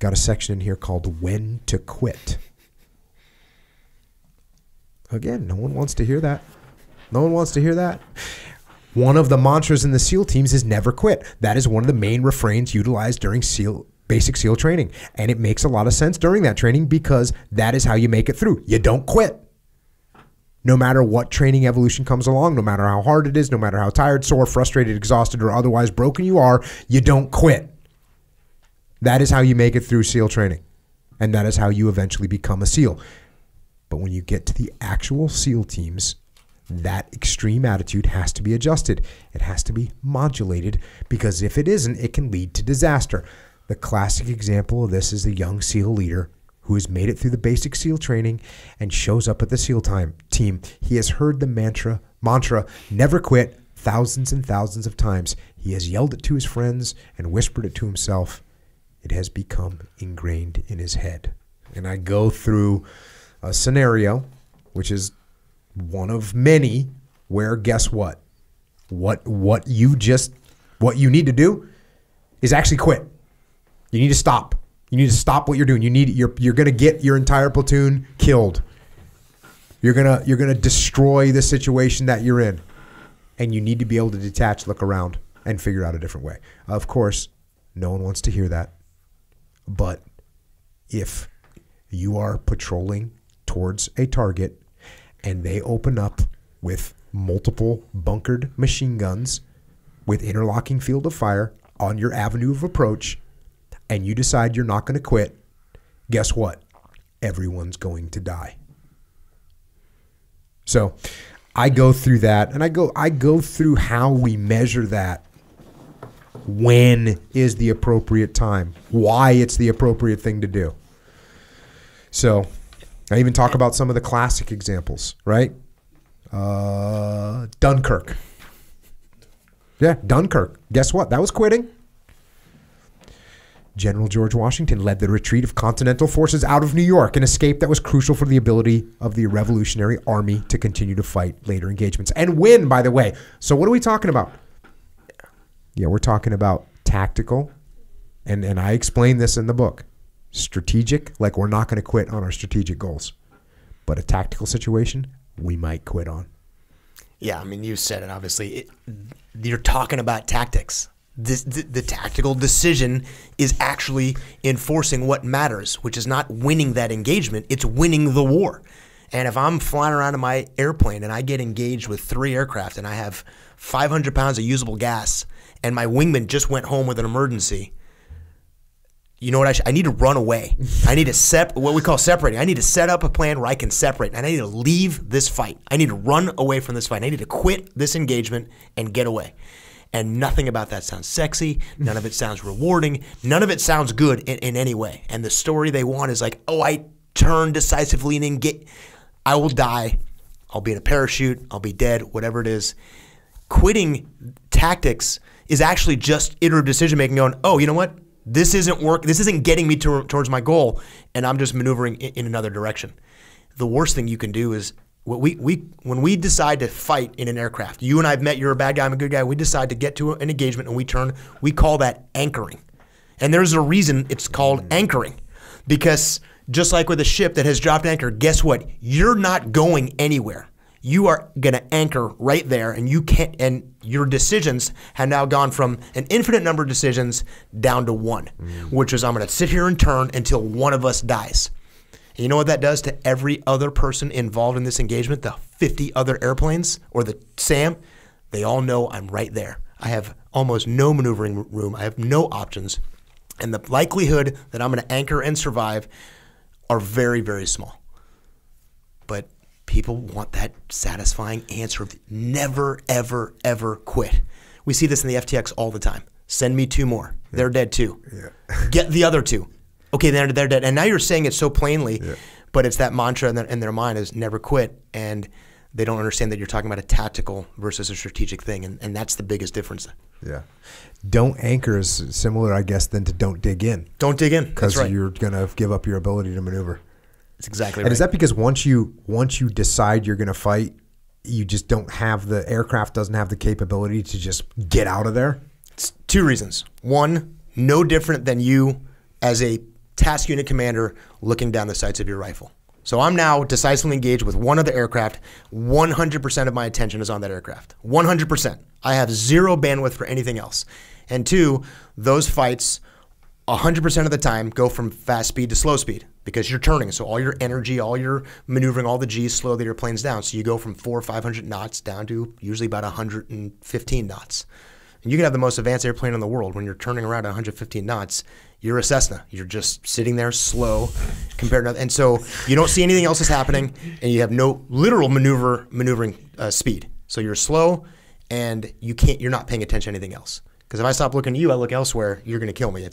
got a section in here called When to Quit. Again, no one wants to hear that. No one wants to hear that. One of the mantras in the SEAL teams is never quit. That is one of the main refrains utilized during basic SEAL training. And it makes a lot of sense during that training because that is how you make it through. You don't quit. No matter what training evolution comes along, no matter how hard it is, no matter how tired, sore, frustrated, exhausted, or otherwise broken you are, you don't quit. That is how you make it through SEAL training. And that is how you eventually become a SEAL. But when you get to the actual SEAL teams, that extreme attitude has to be adjusted. It has to be modulated because if it isn't, it can lead to disaster. The classic example of this is a young SEAL leader who has made it through the basic SEAL training and shows up at the SEAL team. He has heard the mantra, never quit, thousands and thousands of times. He has yelled it to his friends and whispered it to himself. It has become ingrained in his head. And I go through a scenario, which is one of many, where guess what? What you need to do is actually quit. You need to stop. You need to stop what you're doing. You're going to get your entire platoon killed. You're going to destroy the situation that you're in. And you need to be able to detach, look around, and figure out a different way. Of course, no one wants to hear that. But if you are patrolling towards a target and they open up with multiple bunkered machine guns with interlocking field of fire on your avenue of approach, and you decide you're not going to quit, guess what? Everyone's going to die. So I go through that, and I go through how we measure that. When is the appropriate time? Why it's the appropriate thing to do. So I even talk about some of the classic examples, right? Dunkirk. Yeah, Dunkirk. Guess what? That was quitting. General George Washington led the retreat of Continental forces out of New York, an escape that was crucial for the ability of the Revolutionary Army to continue to fight later engagements and win, by the way. So what are we talking about? Yeah, we're talking about tactical, and I explain this in the book. Strategic, like we're not going to quit on our strategic goals. But a tactical situation, we might quit on. Yeah, I mean, you said it, obviously. You're talking about tactics. The tactical decision is actually enforcing what matters, which is not winning that engagement. It's winning the war. And if I'm flying around in my airplane and I get engaged with 3 aircraft and I have 500 pounds of usable gas and my wingman just went home with an emergency, you know what I need to run away. I need to what we call separating. I need to set up a plan where I can separate, and I need to leave this fight. I need to run away from this fight. I need to quit this engagement and get away. And nothing about that sounds sexy. None of it sounds rewarding. None of it sounds good in any way. And the story they want is like, oh, I turn decisively and I will die. I'll be in a parachute. I'll be dead, whatever it is. Quitting tactics is actually just iterative decision making, going, oh, you know what? This isn't getting me towards my goal, and I'm just maneuvering in another direction. The worst thing you can do is when we decide to fight in an aircraft. You and I have met. You're a bad guy. I'm a good guy. We decide to get to an engagement, and we call that anchoring. And there's a reason it's called anchoring, because just like with a ship that has dropped anchor, guess what? You're not going anywhere. You are going to anchor right there, and your decisions have now gone from an infinite number of decisions down to one, which is I'm going to sit here and turn until one of us dies. And you know what that does to every other person involved in this engagement, the 50 other airplanes or the SAM? They all know I'm right there. I have almost no maneuvering room. I have no options. And the likelihood that I'm going to anchor and survive are very, very small. But people want that satisfying answer of never, ever, ever quit. We see this in the FTX all the time. Send me 2 more. Yeah. They're dead too. Yeah. Get the other 2. Okay, they're dead. And now you're saying it so plainly, but it's that mantra in their mind is never quit. And they don't understand that you're talking about a tactical versus a strategic thing. And that's the biggest difference. Yeah. Don't anchor is similar, I guess, than to don't dig in. Don't dig in. Because you're going to give up your ability to maneuver. That's exactly right. And is that because once you decide you're going to fight, you just don't have the aircraft doesn't have the capability to just get out of there? It's 2 reasons. 1, no different than you as a task unit commander looking down the sights of your rifle. So I'm now decisively engaged with one other aircraft. 100% of my attention is on that aircraft. 100%. I have zero bandwidth for anything else. And two, those fights 100% of the time go from fast speed to slow speed because you're turning. So all your energy, all your maneuvering, all the G's slow the airplanes down. So you go from 400 or 500 knots down to usually about 115 knots. And you can have the most advanced airplane in the world. When you're turning around at 115 knots, you're a Cessna. You're just sitting there slow compared to, and so you don't see anything else is happening, and you have no literal maneuvering speed. So you're slow, and you're not paying attention to anything else. Because if I stop looking at you, I look elsewhere, you're going to kill me.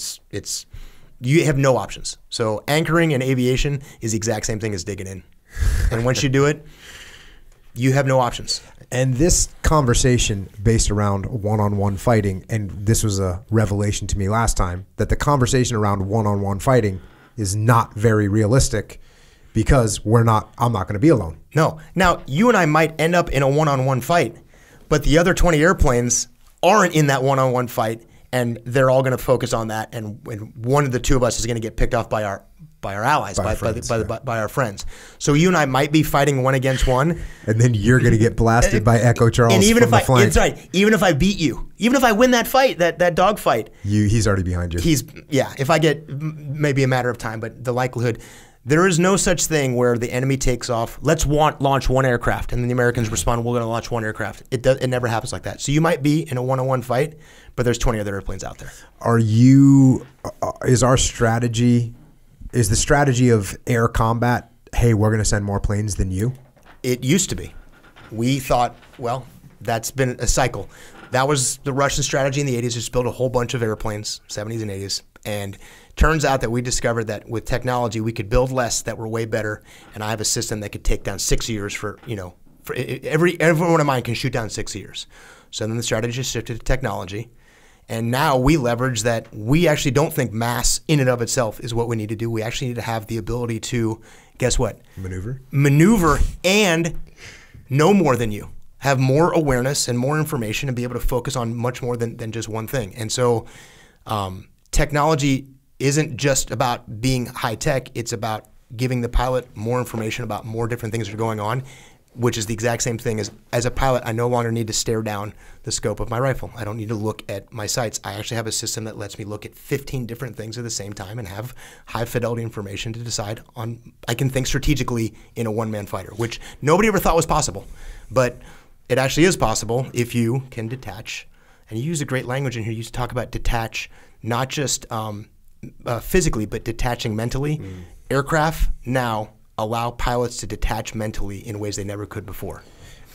You have no options. So anchoring in aviation is the exact same thing as digging in. And once you do it, you have no options. And this conversation based around one-on-one fighting, and this was a revelation to me last time, that the conversation around one-on-one fighting is not very realistic because I'm not going to be alone. No. Now, you and I might end up in a one-on-one fight, but the other 20 airplanes aren't in that one-on-one fight, and they're all going to focus on that, and one of the two of us is going to get picked off by our allies, by our friends. So you and I might be fighting one against one, and then you're going to get blasted by Echo Charles. And even even if I beat you, even if I win that fight, that dog fight, he's already behind you. If I get maybe a matter of time, but the likelihood. There is no such thing where the enemy takes off. Let's launch one aircraft, and then the Americans respond, we're going to launch one aircraft. It never happens like that. So you might be in a one-on-one fight, but there's 20 other airplanes out there. Is the strategy of air combat, hey, we're going to send more planes than you? It used to be. We thought, well, that's been a cycle. That was the Russian strategy in the 80s, just build a whole bunch of airplanes, 70s and 80s, and turns out that we discovered that with technology we could build less that were way better, and I have a system that could take down 6 years for every one of mine can shoot down 6 years. So then the strategy just shifted to technology, and now we leverage that. We actually don't think mass in and of itself is what we need to do. We actually need to have the ability to, guess what? Maneuver and know more than you. Have more awareness and more information and be able to focus on much more than just one thing. And so technology isn't just about being high tech, it's about giving the pilot more information about more different things that are going on, which is the exact same thing as a pilot. I no longer need to stare down the scope of my rifle. I don't need to look at my sights. I actually have a system that lets me look at 15 different things at the same time and have high fidelity information to decide on. I can think strategically in a one-man fighter, which nobody ever thought was possible. But it actually is possible if you can detach. And you use a great language in here. You talk about detach, not just physically, but detaching mentally. Aircraft now allow pilots to detach mentally in ways they never could before.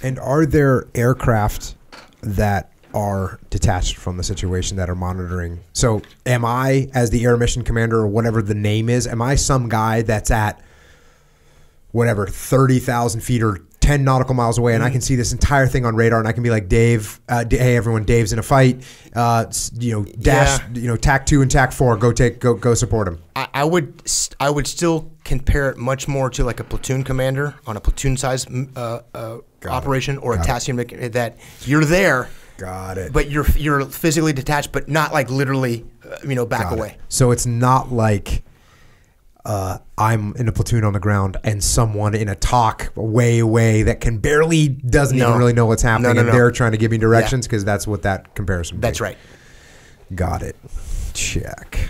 And are there aircraft that are detached from the situation that are monitoring? So am I, as the air mission commander or whatever the name is, am I some guy that's at whatever 30,000 feet or 10 nautical miles away, and I can see this entire thing on radar, and I can be like, Dave, hey everyone, Dave's in a fight. TAC 2 and TAC 4, go support him. I would still compare it much more to like a platoon commander on a platoon size operation, or a task unit that you're there. Got it. But you're physically detached, but not like literally, back away. So it's not like I'm in a platoon on the ground and someone in a TOC way away that can doesn't even really know what's happening, and they're trying to give me directions, because that's what that comparison would be. That's right. Got it. Check.